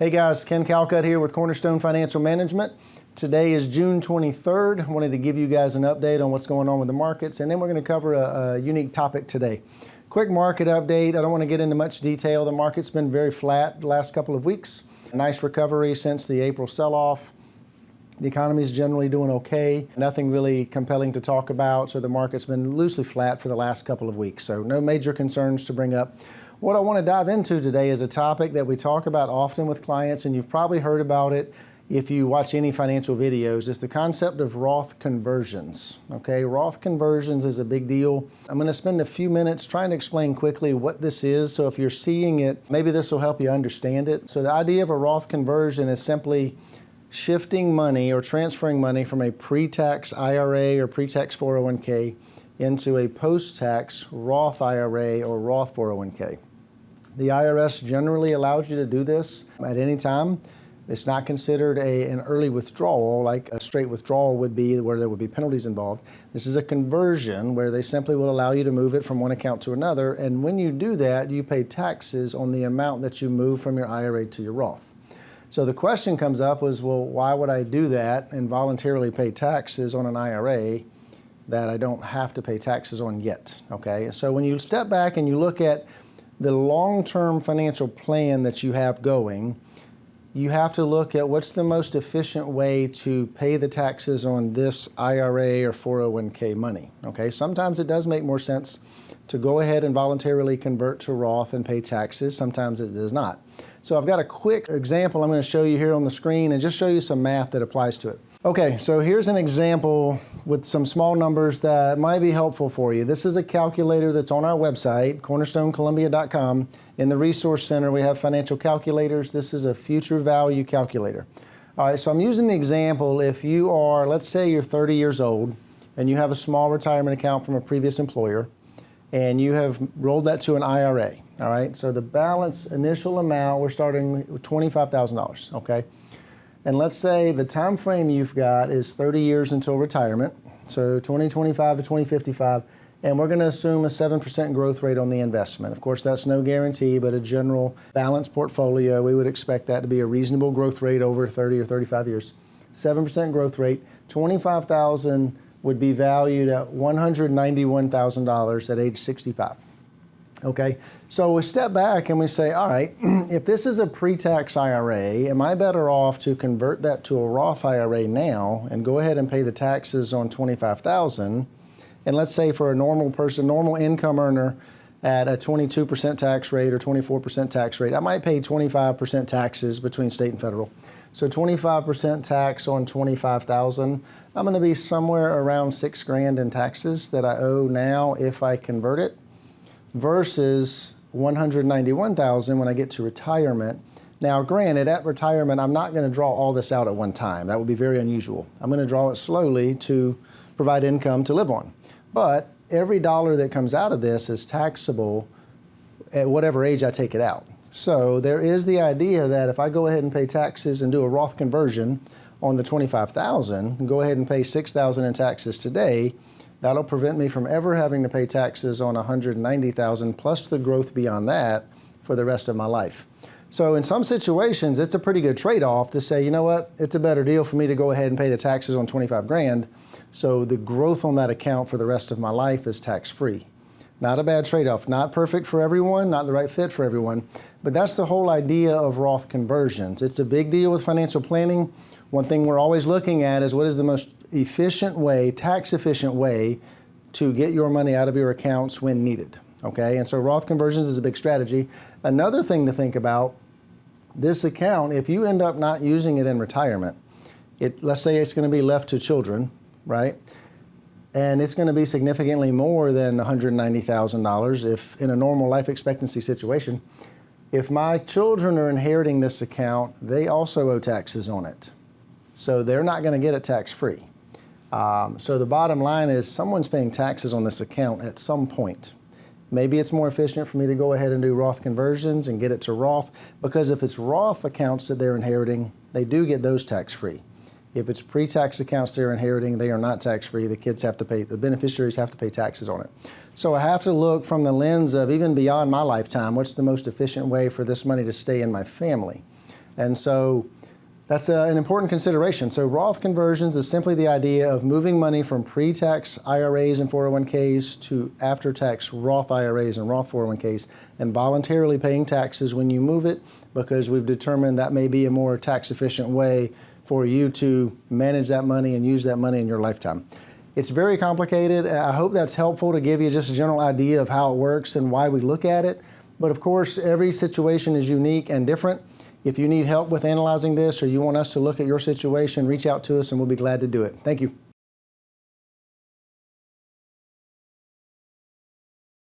Hey guys, Ken Calcutt here with Cornerstone Financial Management. Today is June 23rd. I wanted to give you guys an update on what's going on with the markets, and then we're going to cover a unique topic today. Quick market update. I don't want to get into much detail. The market's been very flat the last couple of weeks. Nice recovery since the April sell-off. The economy is generally doing okay. Nothing really compelling to talk about, so the market's been loosely flat for the last couple of weeks. So no major concerns to bring up. What I want to dive into today is a topic that we talk about often with clients, and you've probably heard about it if you watch any financial videos. It's the concept of Roth conversions. Okay, Roth conversions is a big deal. I'm going to spend a few minutes trying to explain quickly what this is, so if you're seeing it, maybe this will help you understand it. So the idea of a Roth conversion is simply shifting money or transferring money from a pre-tax IRA or pre-tax 401k into a post-tax Roth IRA or Roth 401k. The IRS generally allows you to do this at any time. It's not considered an early withdrawal like a straight withdrawal would be, where there would be penalties involved. This is a conversion where they simply will allow you to move it from one account to another, and when you do that, you pay taxes on the amount that you move from your IRA to your Roth. So the question comes up was, well, why would I do that and voluntarily pay taxes on an IRA that I don't have to pay taxes on yet? Okay, so when you step back and you look at the long-term financial plan that you have going, you have to look at what's the most efficient way to pay the taxes on this IRA or 401k money. Okay, sometimes it does make more sense to go ahead and voluntarily convert to Roth and pay taxes. Sometimes it does not. So I've got a quick example I'm going to show you here on the screen and just show you some math that applies to it. Okay, so here's an example with some small numbers that might be helpful for you. This is a calculator that's on our website, cornerstonecolumbia.com. In the Resource Center, we have financial calculators. This is a future value calculator. All right, so I'm using the example if you are, let's say you're 30 years old and you have a small retirement account from a previous employer and you have rolled that to an IRA. All right, so the balance initial amount, we're starting with $25,000, okay? And let's say the time frame you've got is 30 years until retirement, so 2025 to 2055, and we're going to assume a 7% growth rate on the investment. Of course, that's no guarantee, but a general balanced portfolio, we would expect that to be a reasonable growth rate over 30 or 35 years. 7% growth rate, $25,000 would be valued at $191,000 at age 65. Okay, so we step back and we say, all right, if this is a pre-tax IRA, am I better off to convert that to a Roth IRA now and go ahead and pay the taxes on $25,000? And let's say for a normal person, normal income earner at a 22% tax rate or 24% tax rate, I might pay 25% taxes between state and federal. So 25% tax on $25,000, I'm going to be somewhere around $6,000 in taxes that I owe now if I convert it, versus $191,000 when I get to retirement. Now, granted, at retirement, I'm not going to draw all this out at one time. That would be very unusual. I'm going to draw it slowly to provide income to live on. But every dollar that comes out of this is taxable at whatever age I take it out. So there is the idea that if I go ahead and pay taxes and do a Roth conversion on the $25,000 and go ahead and pay $6,000 in taxes today, that'll prevent me from ever having to pay taxes on $190,000 plus the growth beyond that for the rest of my life. So in some situations, it's a pretty good trade-off to say, you know what, it's a better deal for me to go ahead and pay the taxes on $25,000. So the growth on that account for the rest of my life is tax-free. Not a bad trade-off. Not perfect for everyone, not the right fit for everyone, but that's the whole idea of Roth conversions. It's a big deal with financial planning. One thing we're always looking at is what is the most efficient way, tax-efficient way to get your money out of your accounts when needed, okay? And so Roth conversions is a big strategy. Another thing to think about, this account, if you end up not using it in retirement, let's say it's going to be left to children, right? And it's going to be significantly more than $190,000 if in a normal life expectancy situation. If my children are inheriting this account, they also owe taxes on it. So they're not going to get it tax-free. So the bottom line is someone's paying taxes on this account at some point. Maybe it's more efficient for me to go ahead and do Roth conversions and get it to Roth, because if it's Roth accounts that they're inheriting, they do get those tax-free. If it's pre-tax accounts they're inheriting, they are not tax-free. The kids have to pay, the beneficiaries have to pay taxes on it. So I have to look from the lens of even beyond my lifetime, what's the most efficient way for this money to stay in my family? And so that's an important consideration. So Roth conversions is simply the idea of moving money from pre-tax IRAs and 401ks to after-tax Roth IRAs and Roth 401ks and voluntarily paying taxes when you move it, because we've determined that may be a more tax-efficient way for you to manage that money and use that money in your lifetime. It's very complicated. I hope that's helpful to give you just a general idea of how it works and why we look at it. But of course, every situation is unique and different. If you need help with analyzing this or you want us to look at your situation, reach out to us and we'll be glad to do it. Thank you.